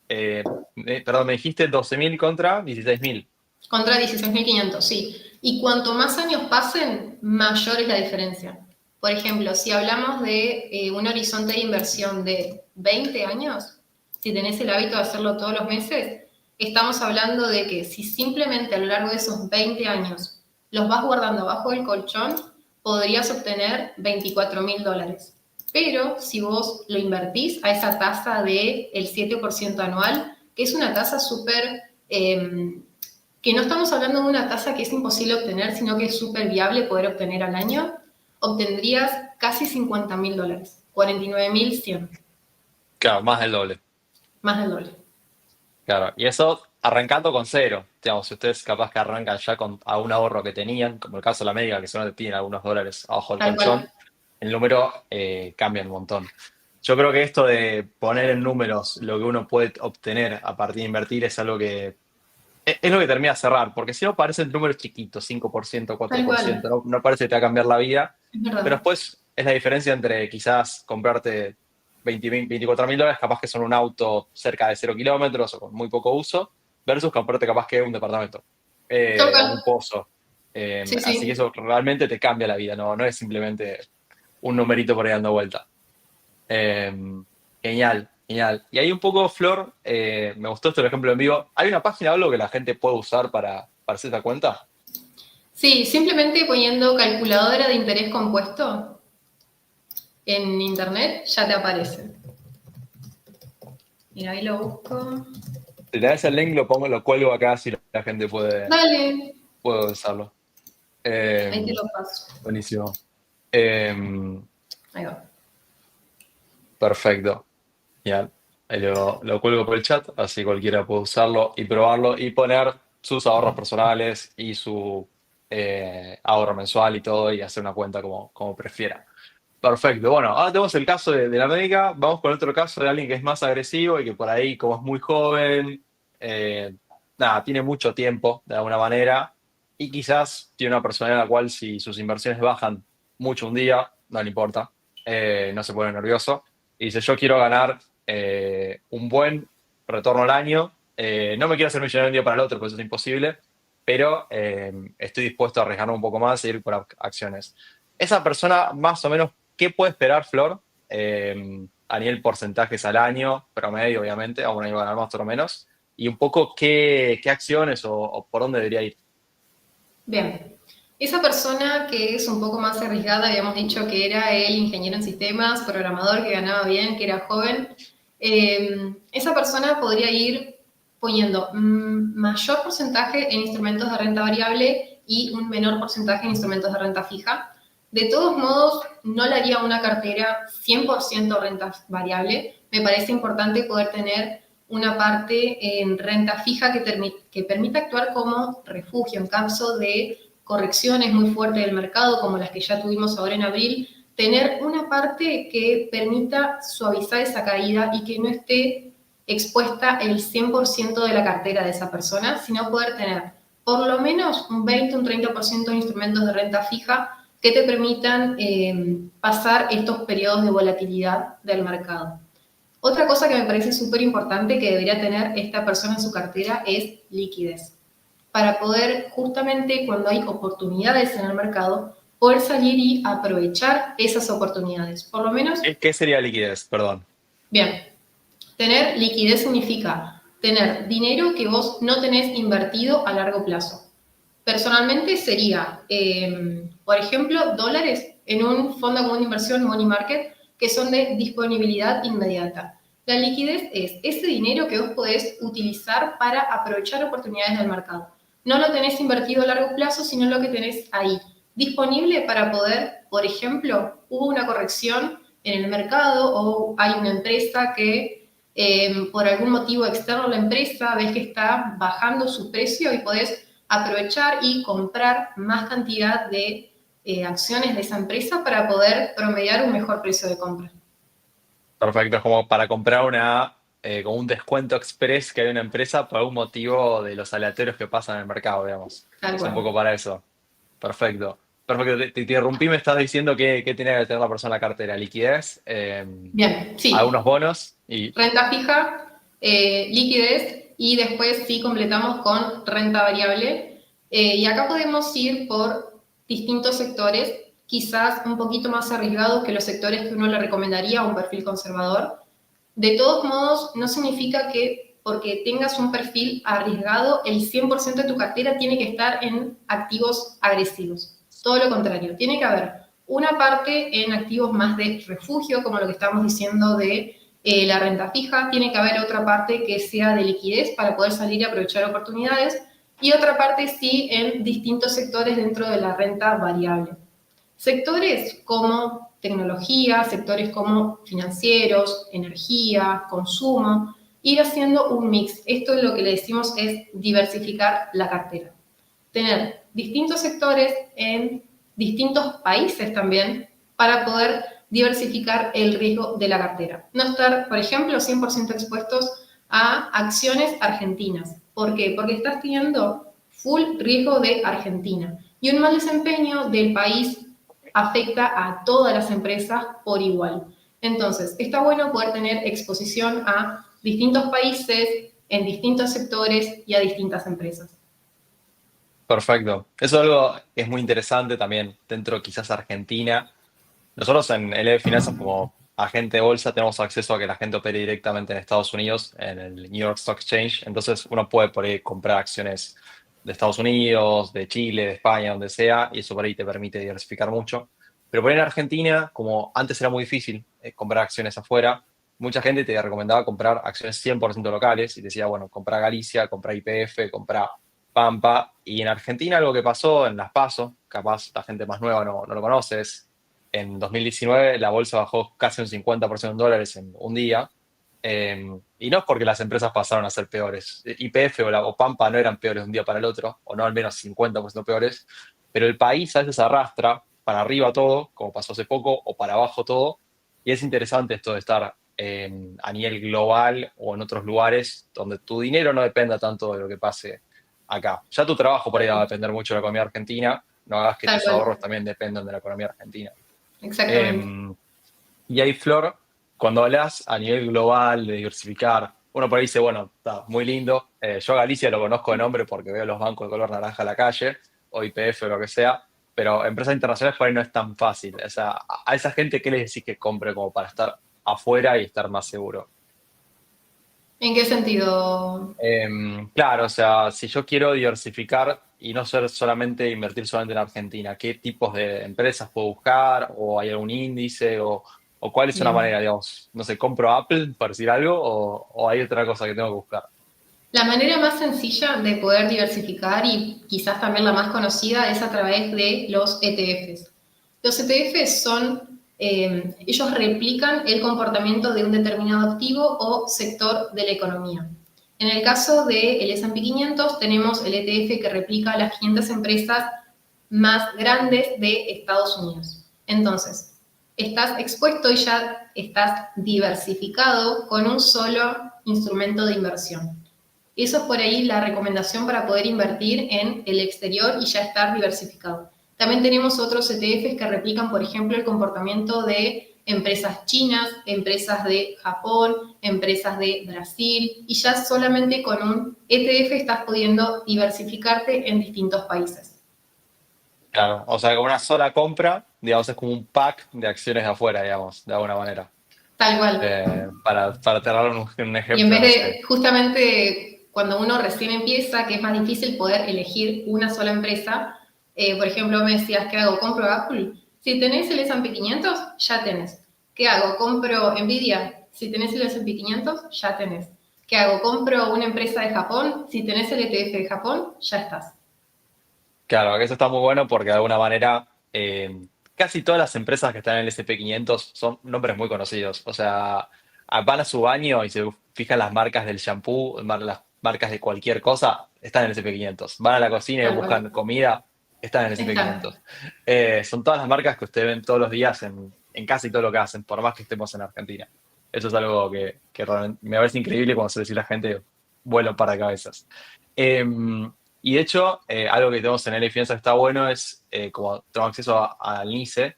perdón, me dijiste 12.000 contra 16.000. Contra 16.500, sí. Y cuanto más años pasen, mayor es la diferencia. Por ejemplo, si hablamos de un horizonte de inversión de 20 años, si tenés el hábito de hacerlo todos los meses, estamos hablando de que si simplemente a lo largo de esos 20 años los vas guardando abajo del colchón, podrías obtener $24.000. Pero si vos lo invertís a esa tasa del 7% anual, que es una tasa súper... que no estamos hablando de una tasa que es imposible obtener, sino que es súper viable poder obtener al año, obtendrías casi $50.000, 49.100, Claro, más del doble. más del doble. Claro, y eso arrancando con cero. Digamos, si ustedes capaz que arrancan ya con a un ahorro que tenían, como el caso de la médica, que solo tienen algunos dólares abajo del Tal cual. colchón, el número cambia un montón. Yo creo que esto de poner en números lo que uno puede obtener a partir de invertir es algo que es lo que termina de cerrar, porque si no parecen números chiquitos, 5%, Tal 4%, cual. no parece que te va a cambiar la vida, Es pero verdad. después es la diferencia entre quizás comprarte 24.000 dólares, capaz que son un auto cerca de 0 kilómetros o con muy poco uso, versus comprarte capaz que un departamento Tal o un cual. pozo. Sí, Así que sí. eso realmente te cambia la vida, no es simplemente un numerito por ahí dando vuelta. Eh, Genial, genial. Y ahí un poco, Flor, me gustó este ejemplo en vivo. ¿Hay una página o algo que la gente puede usar para hacer esta cuenta? Sí, simplemente poniendo calculadora de interés compuesto en internet ya te aparece. Mira, ahí lo busco. Si tenés el link, lo cuelgo acá si la gente Dale, puede usarlo. Eh, ahí te lo paso. Buenísimo. Eh, Ahí va. Perfecto. Genial. Ahí lo cuelgo por el chat, así cualquiera puede usarlo y probarlo y poner sus ahorros personales y su ahorro mensual y todo y hacer una cuenta como prefiera. Perfecto. Bueno, ahora tenemos el caso de la médica. Vamos con otro caso de alguien que es más agresivo y que por ahí, como es muy joven, nada, tiene mucho tiempo de alguna manera y quizás tiene una personalidad en la cual si sus inversiones bajan mucho un día, no le importa, no se pone nervioso y dice, yo quiero ganar un buen retorno al año. No me quiero hacer millonario de un día para el otro, porque eso es imposible, pero estoy dispuesto a arriesgarme un poco más e ir por acciones. Esa persona, más o menos, ¿qué puede esperar, Flor? A nivel porcentajes al año, promedio, obviamente, a un año ganar más o menos, y un poco qué acciones o por dónde debería ir. Bien. Esa persona que es un poco más arriesgada, habíamos dicho que era el ingeniero en sistemas, programador, que ganaba bien, que era joven. esa persona podría ir poniendo mayor porcentaje en instrumentos de renta variable y un menor porcentaje en instrumentos de renta fija. De todos modos, no le haría una cartera 100% renta variable. Me parece importante poder tener una parte en renta fija que permita actuar como refugio en caso de correcciones muy fuertes del mercado, como las que ya tuvimos ahora en abril, tener una parte que permita suavizar esa caída y que no esté expuesta el 100% de la cartera de esa persona, sino poder tener por lo menos un 20, un 30% de instrumentos de renta fija que te permitan pasar estos periodos de volatilidad del mercado. Otra cosa que me parece súper importante que debería tener esta persona en su cartera es liquidez, para poder justamente cuando hay oportunidades en el mercado, poder salir y aprovechar esas oportunidades. Por lo menos, ¿Qué sería liquidez? Perdón. bien, tener liquidez significa tener dinero que vos no tenés invertido a largo plazo. Personalmente sería, por ejemplo, dólares en un fondo común de inversión, money market, que son de disponibilidad inmediata. La liquidez es ese dinero que vos podés utilizar para aprovechar oportunidades del mercado. No lo tenés invertido a largo plazo, sino lo que tenés ahí, disponible para poder, por ejemplo, hubo una corrección en el mercado o hay una empresa que por algún motivo externo a la empresa ves que está bajando su precio y podés aprovechar y comprar más cantidad de acciones de esa empresa para poder promediar un mejor precio de compra. Perfecto, es como para comprar con un descuento express que hay una empresa por algún motivo de los aleatorios que pasan en el mercado, digamos. Tal Es un cual. poco para eso. Perfecto. Perfecto, te interrumpí, me estás diciendo que tenía que tener la persona en la cartera. Liquidez, Bien, sí. algunos bonos y... Renta fija, liquidez y después sí completamos con renta variable. Y acá podemos ir por distintos sectores, quizás un poquito más arriesgados que los sectores que uno le recomendaría a un perfil conservador. De todos modos, no significa que porque tengas un perfil arriesgado, el 100% de tu cartera tiene que estar en activos agresivos. Todo lo contrario, tiene que haber una parte en activos más de refugio, como lo que estamos diciendo de la renta fija, tiene que haber otra parte que sea de liquidez para poder salir y aprovechar oportunidades, y otra parte sí en distintos sectores dentro de la renta variable. Sectores como tecnología, sectores como financieros, energía, consumo, ir haciendo un mix. Esto es lo que le decimos es diversificar la cartera. Tener distintos sectores en distintos países también para poder diversificar el riesgo de la cartera. No estar, por ejemplo, 100% expuestos a acciones argentinas. ¿Por qué? Porque estás teniendo full riesgo de Argentina. Y un mal desempeño del país afecta a todas las empresas por igual. Entonces, está bueno poder tener exposición a distintos países, en distintos sectores y a distintas empresas. Perfecto. Eso es algo que es muy interesante también dentro quizás Argentina. Nosotros en LB Finanzas como agente de bolsa tenemos acceso a que la gente opere directamente en Estados Unidos, en el New York Stock Exchange. Entonces uno puede por ahí comprar acciones de Estados Unidos, de Chile, de España, donde sea, y eso por ahí te permite diversificar mucho. Pero por ahí en Argentina, como antes era muy difícil comprar acciones afuera, mucha gente te recomendaba comprar acciones 100% locales y te decía, bueno, compra Galicia, compra YPF, compra Pampa. Y en Argentina algo que pasó en las PASO, capaz la gente más nueva no lo conoce, es en 2019 la bolsa bajó casi un 50% en dólares en un día. Y no es porque las empresas pasaron a ser peores. YPF o Pampa no eran peores de un día para el otro, o no al menos 50% peores, pero el país a veces arrastra para arriba todo, como pasó hace poco, o para abajo todo. Y es interesante esto de estar a nivel global o en otros lugares donde tu dinero no dependa tanto de lo que pase acá. Ya tu trabajo por ahí va a depender mucho de la economía argentina, no hagas que Tal tus cual, ahorros también dependan de la economía argentina. exactamente. Eh, y ahí, Flor, cuando hablas a nivel global de diversificar, uno por ahí dice, bueno, está muy lindo. Yo a Galicia lo conozco de nombre porque veo los bancos de color naranja en la calle, o YPF o lo que sea, pero empresas internacionales por ahí no es tan fácil. O sea, a esa gente, ¿qué les decís que compre como para estar afuera y estar más seguro? ¿En qué sentido? Claro, o sea, si yo quiero diversificar y no ser solamente invertir solamente en Argentina, ¿qué tipos de empresas puedo buscar? ¿O hay algún índice? ¿O cuál es una Bien. manera, digamos? No sé, ¿compro Apple para decir algo o hay otra cosa que tengo que buscar? La manera más sencilla de poder diversificar y quizás también la más conocida es a través de los ETFs. Los ETFs son, ellos replican el comportamiento de un determinado activo o sector de la economía. En el caso del S&P 500 tenemos el ETF que replica las 500 empresas más grandes de Estados Unidos. Entonces, estás expuesto y ya estás diversificado con un solo instrumento de inversión. Eso es por ahí la recomendación para poder invertir en el exterior y ya estar diversificado. También tenemos otros ETFs que replican, por ejemplo, el comportamiento de empresas chinas, empresas de Japón, empresas de Brasil, y ya solamente con un ETF estás pudiendo diversificarte en distintos países. Claro, o sea, con una sola compra, digamos, es como un pack de acciones de afuera, digamos, de alguna manera. Tal cual. Para tener un Y en ejemplo, vez no sé. de, justamente cuando uno recién empieza, que es más difícil poder elegir una sola empresa, por ejemplo, me decías, ¿qué hago? ¿Compro Apple? Si tenés el S&P 500, ya tenés. ¿Qué hago? ¿Compro Nvidia? Si tenés el S&P 500, ya tenés. ¿Qué hago? ¿Compro una empresa de Japón? Si tenés el ETF de Japón, ya estás. Claro, que eso está muy bueno porque de alguna manera casi todas las empresas que están en el SP500 son nombres muy conocidos. O sea, van a su baño y se fijan las marcas del shampoo, las marcas de cualquier cosa, están en el SP500. Van a la cocina y Tal cual. buscan comida, están en el Está. SP500. Son todas las marcas que ustedes ven todos los días en casi todo lo que hacen, por más que estemos en Argentina. Eso es algo que realmente me parece increíble cuando se dice la gente vuelo para cabezas. Y de hecho, algo que tenemos en el Finanzas que está bueno es, como tenemos acceso al NICE,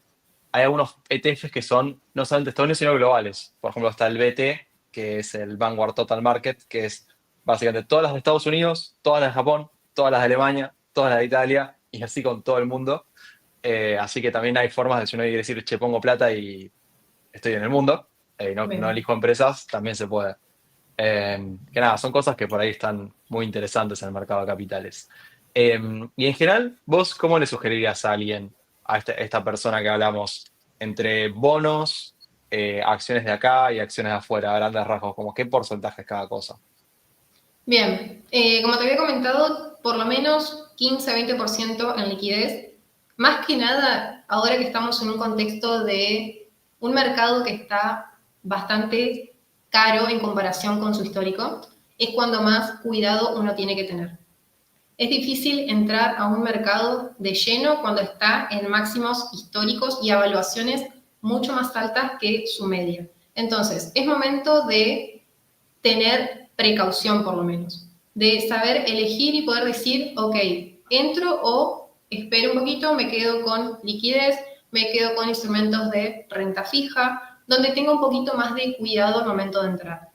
hay algunos ETFs que son no solamente Estados Unidos, sino globales. Por ejemplo, está el BT, que es el Vanguard Total Market, que es básicamente todas las de Estados Unidos, todas las de Japón, todas las de Alemania, todas las de Italia, y así con todo el mundo. Así que también hay formas de, si uno quiere decir, che, pongo plata y estoy en el mundo, no Bien. elijo empresas, también se puede. Que nada, son cosas que por ahí están muy interesantes en el mercado de capitales. Y en general, ¿vos cómo le sugerirías a alguien, a esta persona que hablamos, entre bonos, acciones de acá y acciones de afuera, a grandes rasgos, como qué porcentaje es cada cosa? Bien, como te había comentado, por lo menos 15-20% en liquidez. Más que nada, ahora que estamos en un contexto de un mercado que está bastante caro en comparación con su histórico, es cuando más cuidado uno tiene que tener. Es difícil entrar a un mercado de lleno cuando está en máximos históricos y evaluaciones mucho más altas que su media. Entonces, es momento de tener precaución por lo menos, de saber elegir y poder decir, ok, entro o espero un poquito, me quedo con liquidez, me quedo con instrumentos de renta fija, donde tengo un poquito más de cuidado al momento de entrar.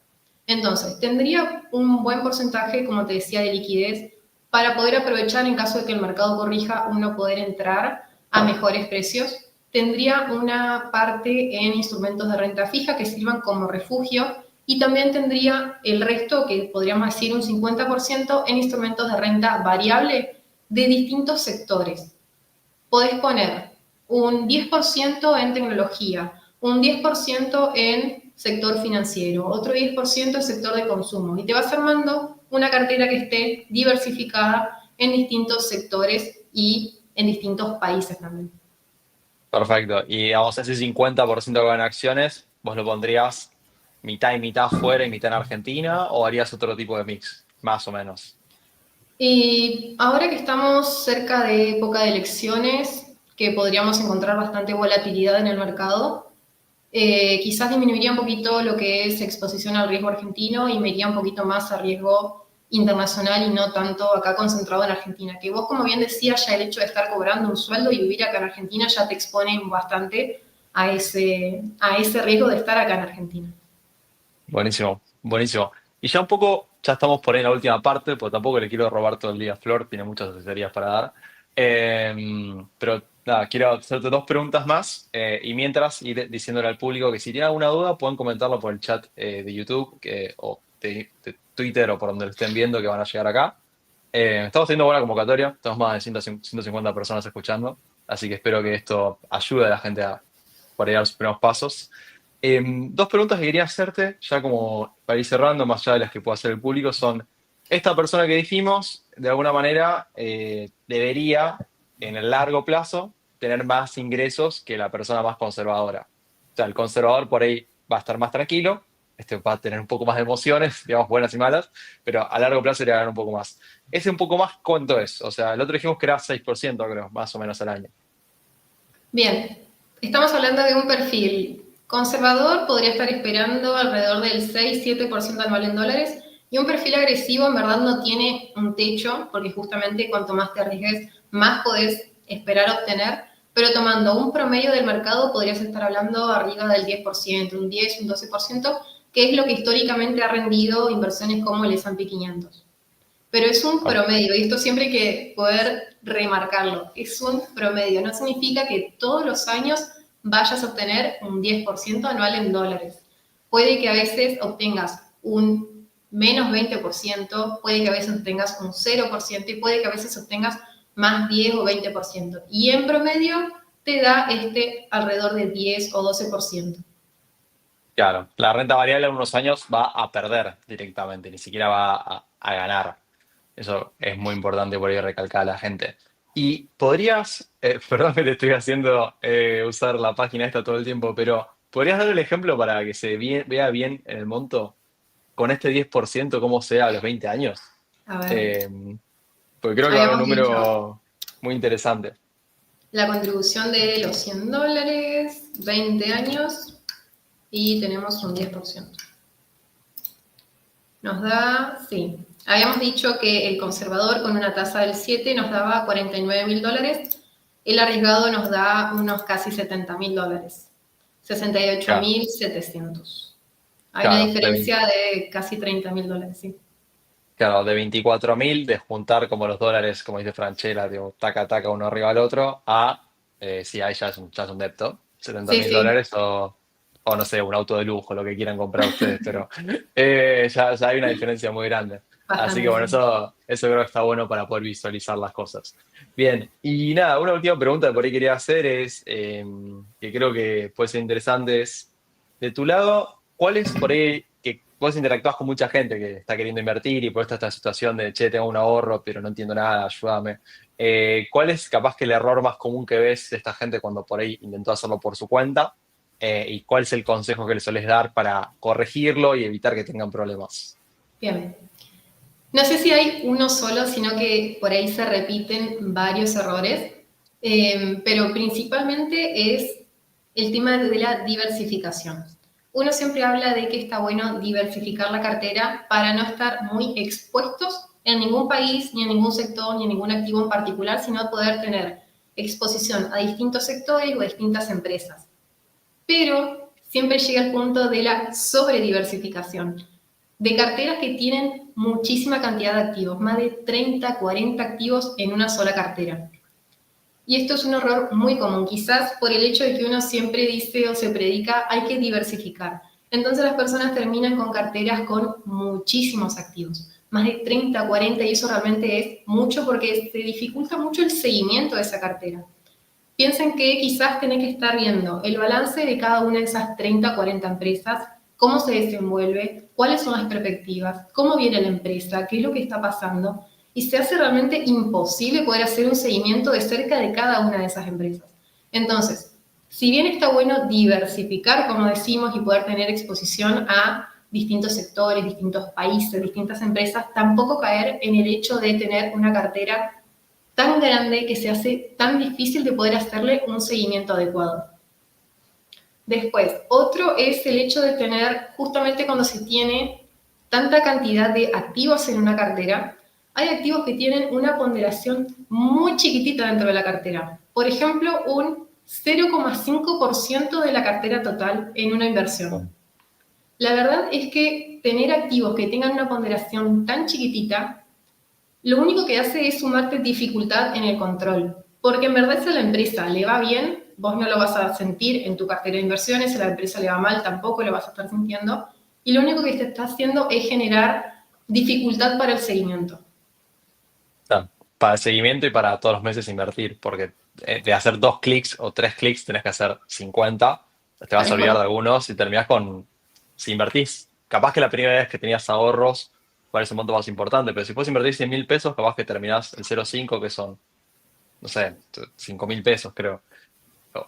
Entonces, tendría un buen porcentaje, como te decía, de liquidez para poder aprovechar en caso de que el mercado corrija, uno poder entrar a mejores precios. Tendría una parte en instrumentos de renta fija que sirvan como refugio y también tendría el resto, que podríamos decir un 50%, en instrumentos de renta variable de distintos sectores. Podés poner un 10% en tecnología, un 10% en sector financiero, otro 10% en sector de consumo y te vas armando una cartera que esté diversificada en distintos sectores y en distintos países también. Perfecto. Y digamos, ese 50% con acciones, ¿vos lo pondrías mitad y mitad fuera y mitad en Argentina o harías otro tipo de mix, más o menos? Y ahora que estamos cerca de época de elecciones, que podríamos encontrar bastante volatilidad en el mercado, quizás disminuiría un poquito lo que es exposición al riesgo argentino y me iría un poquito más a riesgo internacional y no tanto acá concentrado en Argentina. Que vos, como bien decías, ya el hecho de estar cobrando un sueldo y vivir acá en Argentina ya te expone bastante a ese riesgo de estar acá en Argentina. Buenísimo, buenísimo. Y ya un poco, ya estamos por ahí en la última parte, porque tampoco le quiero robar todo el día a Flor, tiene muchas asesorías para dar. Pero nada, quiero hacerte dos preguntas más y mientras ir diciéndole al público que si tienen alguna duda pueden comentarlo por el chat de YouTube o de Twitter o por donde lo estén viendo que van a llegar acá. Estamos teniendo buena convocatoria, tenemos más de 150 personas escuchando, así que espero que esto ayude a la gente a por ahí dar sus primeros pasos. Dos preguntas que quería hacerte, ya como para ir cerrando, más allá de las que pueda hacer el público, son, esta persona que dijimos, de alguna manera, debería, en el largo plazo, tener más ingresos que la persona más conservadora. O sea, el conservador por ahí va a estar más tranquilo, este va a tener un poco más de emociones, digamos, buenas y malas, pero a largo plazo le va a ganar un poco más. Ese un poco más, ¿cuánto es? O sea, el otro dijimos que era 6%, creo, más o menos al año. Bien, estamos hablando de un perfil conservador, podría estar esperando alrededor del 6-7% anual en dólares, y un perfil agresivo en verdad no tiene un techo, porque justamente cuanto más te arriesgues, más podés esperar obtener, pero tomando un promedio del mercado podrías estar hablando arriba del 10%, un 10, un 12%, que es lo que históricamente ha rendido inversiones como el S&P 500. Pero es un Ok, promedio, y esto siempre hay que poder remarcarlo. Es un promedio, no significa que todos los años vayas a obtener un 10% anual en dólares. Puede que a veces obtengas un menos 20%, puede que a veces obtengas un 0% y puede que a veces obtengas más 10 o 20%. Y en promedio te da este alrededor de 10 o 12%. claro, la renta variable en unos años va a perder directamente, ni siquiera va a ganar. Eso es muy importante por ahí recalcar a la gente. Y podrías, perdón que te estoy haciendo usar la página esta todo el tiempo, pero ¿podrías dar el ejemplo para que vea bien en el monto con este 10% cómo sea a los 20 años? A ver, Eh, Porque creo que va a haber un habíamos dicho número muy interesante. la contribución de los $100, 20 años, y tenemos un 10%. Nos da, sí, habíamos dicho que el conservador con una tasa del 7 nos daba $49.000, el arriesgado nos da unos casi $70.000, Claro, 68.700. Hay una claro, diferencia de casi $30.000, sí. claro, de 24.000, de juntar como los dólares, como dice Franchella, digo, taca, taca uno arriba al otro, a, sí, ahí ya es un depto, setenta Sí, mil sí, dólares o no sé, un auto de lujo, lo que quieran comprar ustedes, pero ya hay una diferencia muy grande. Así que bastante, bueno, sí. eso creo que está bueno para poder visualizar las cosas. Bien, y nada, una última pregunta que por ahí quería hacer es, que creo que puede ser interesante, es, de tu lado, ¿cuál es por ahí que vos interactuás con mucha gente que está queriendo invertir y por esta situación de, che, tengo un ahorro, pero no entiendo nada, ayúdame? ¿Cuál es capaz que el error más común que ves de esta gente cuando por ahí intentó hacerlo por su cuenta? ¿Y cuál es el consejo que les solés dar para corregirlo y evitar que tengan problemas? Bien. No sé si hay uno solo, sino que por ahí se repiten varios errores, pero principalmente es el tema de la diversificación. Uno siempre habla de que está bueno diversificar la cartera para no estar muy expuestos en ningún país, ni en ningún sector, ni en ningún activo en particular, sino poder tener exposición a distintos sectores o a distintas empresas. Pero siempre llega el punto de la sobrediversificación, de carteras que tienen muchísima cantidad de activos, más de 30, 40 activos en una sola cartera. Y esto es un error muy común, quizás por el hecho de que uno siempre dice o se predica, hay que diversificar. Entonces las personas terminan con carteras con muchísimos activos, más de 30, 40, y eso realmente es mucho porque se dificulta mucho el seguimiento de esa cartera. Piensen que quizás tenés que estar viendo el balance de cada una de esas 30 o 40 empresas, cómo se desenvuelve, cuáles son las perspectivas, cómo viene la empresa, qué es lo que está pasando, y se hace realmente imposible poder hacer un seguimiento de cerca de cada una de esas empresas. Entonces, si bien está bueno diversificar, como decimos, y poder tener exposición a distintos sectores, distintos países, distintas empresas, tampoco caer en el hecho de tener una cartera tan grande que se hace tan difícil de poder hacerle un seguimiento adecuado. Después, otro es el hecho de tener, justamente cuando se tiene tanta cantidad de activos en una cartera, hay activos que tienen una ponderación muy chiquitita dentro de la cartera. Por ejemplo, un 0,5% de la cartera total en una inversión. La verdad es que tener activos que tengan una ponderación tan chiquitita lo único que hace es sumarte dificultad en el control, porque en verdad si a la empresa le va bien, vos no lo vas a sentir en tu cartera de inversiones, si a la empresa le va mal, tampoco lo vas a estar sintiendo, y lo único que te está haciendo es generar dificultad para el seguimiento. Claro, para el seguimiento y para todos los meses invertir, porque de hacer 2 clics o 3 clics tenés que hacer 50 te vas a tal olvidar de cual. algunos y terminás con, si invertís, capaz que la primera vez que tenías ahorros, cuál es el monto más importante, pero si puedes invertir 100.000 pesos, capaz que terminás el 0,5, que son, no sé, 5.000 pesos, creo,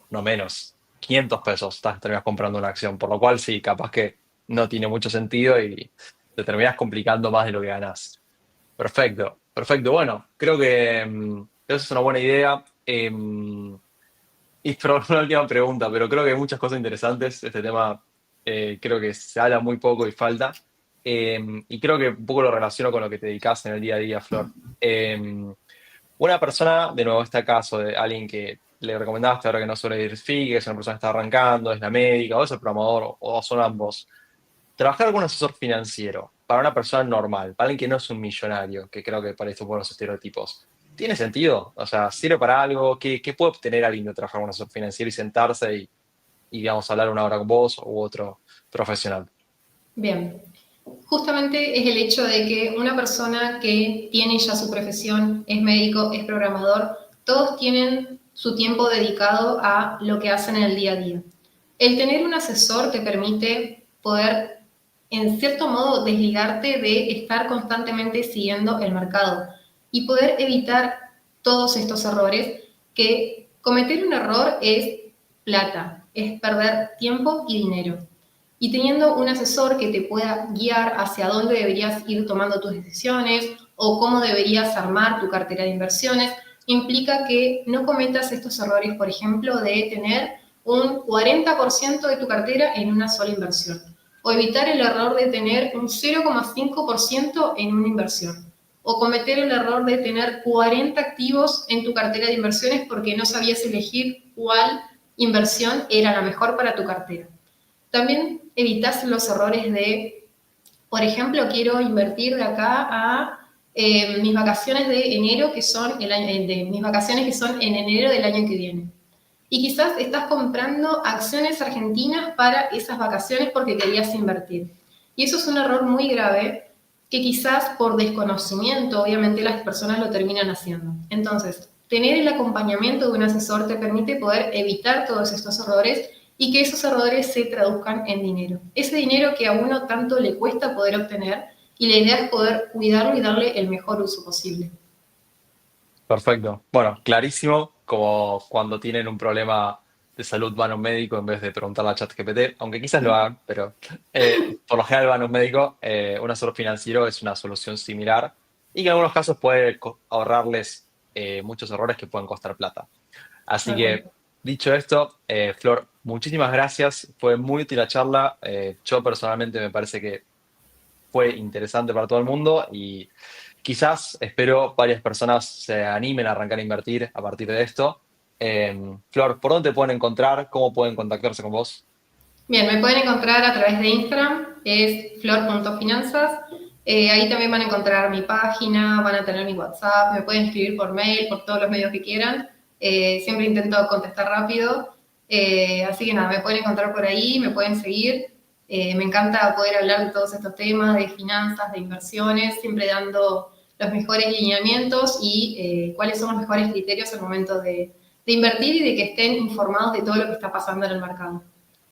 no menos, 500 pesos, terminás comprando una acción, por lo cual sí, capaz que no tiene mucho sentido y te terminás complicando más de lo que ganás. Perfecto, perfecto. Bueno, creo que eso es una buena idea. Y por una última pregunta, pero creo que hay muchas cosas interesantes. Este tema creo que se habla muy poco y falta. Y creo que un poco lo relaciono con lo que te dedicas en el día a día, Flor. Una persona, de nuevo, este caso de alguien que le recomendaste ahora que no suele diversifique, que es una persona que está arrancando, es la médica, o es el programador, o son ambos. Trabajar con un asesor financiero para una persona normal, para alguien que no es un millonario, que creo que para esto por los estereotipos, ¿tiene sentido? O sea, ¿sirve para algo? ¿Qué puede obtener alguien de trabajar con un asesor financiero y sentarse y digamos, hablar una hora con vos u otro profesional? Bien. Justamente es el hecho de que una persona que tiene ya su profesión, es médico, es programador, todos tienen su tiempo dedicado a lo que hacen en el día a día. El tener un asesor te permite poder, en cierto modo, desligarte de estar constantemente siguiendo el mercado y poder evitar todos estos errores, que cometer un error es plata, es perder tiempo y dinero. Y teniendo un asesor que te pueda guiar hacia dónde deberías ir tomando tus decisiones o cómo deberías armar tu cartera de inversiones, implica que no cometas estos errores, por ejemplo, de tener un 40% de tu cartera en una sola inversión, o evitar el error de tener un 0,5% en una inversión, o cometer el error de tener 40 activos en tu cartera de inversiones porque no sabías elegir cuál inversión era la mejor para tu cartera. También evitas los errores de, por ejemplo, quiero invertir de acá a mis vacaciones de enero, que son de mis vacaciones que son en enero del año que viene. Y quizás estás comprando acciones argentinas para esas vacaciones porque querías invertir. Y eso es un error muy grave que quizás por desconocimiento, obviamente, las personas lo terminan haciendo. Entonces, tener el acompañamiento de un asesor te permite poder evitar todos estos errores y que esos errores se traduzcan en dinero. Ese dinero que a uno tanto le cuesta poder obtener, y la idea es poder cuidarlo y darle el mejor uso posible. Perfecto. Bueno, clarísimo, como cuando tienen un problema de salud van a un médico en vez de preguntarle a ChatGPT, aunque quizás lo hagan, pero por lo general van a un médico. Un asesor financiero es una solución similar y que en algunos casos puede ahorrarles muchos errores que pueden costar plata. Así Tal cual. que, dicho esto, Flor, muchísimas gracias. Fue muy útil la charla. Yo personalmente me parece que fue interesante para todo el mundo y quizás espero varias personas se animen a arrancar a invertir a partir de esto. Flor, ¿por dónde te pueden encontrar? ¿Cómo pueden contactarse con vos? Bien, me pueden encontrar a través de Instagram, es flor.finanzas. Ahí también van a encontrar mi página, van a tener mi WhatsApp, me pueden escribir por mail, por todos los medios que quieran. Siempre intento contestar rápido. Así que nada, me pueden encontrar por ahí, me pueden seguir. Me encanta poder hablar de todos estos temas, de finanzas, de inversiones, siempre dando los mejores lineamientos y cuáles son los mejores criterios al momento de invertir y de que estén informados de todo lo que está pasando en el mercado.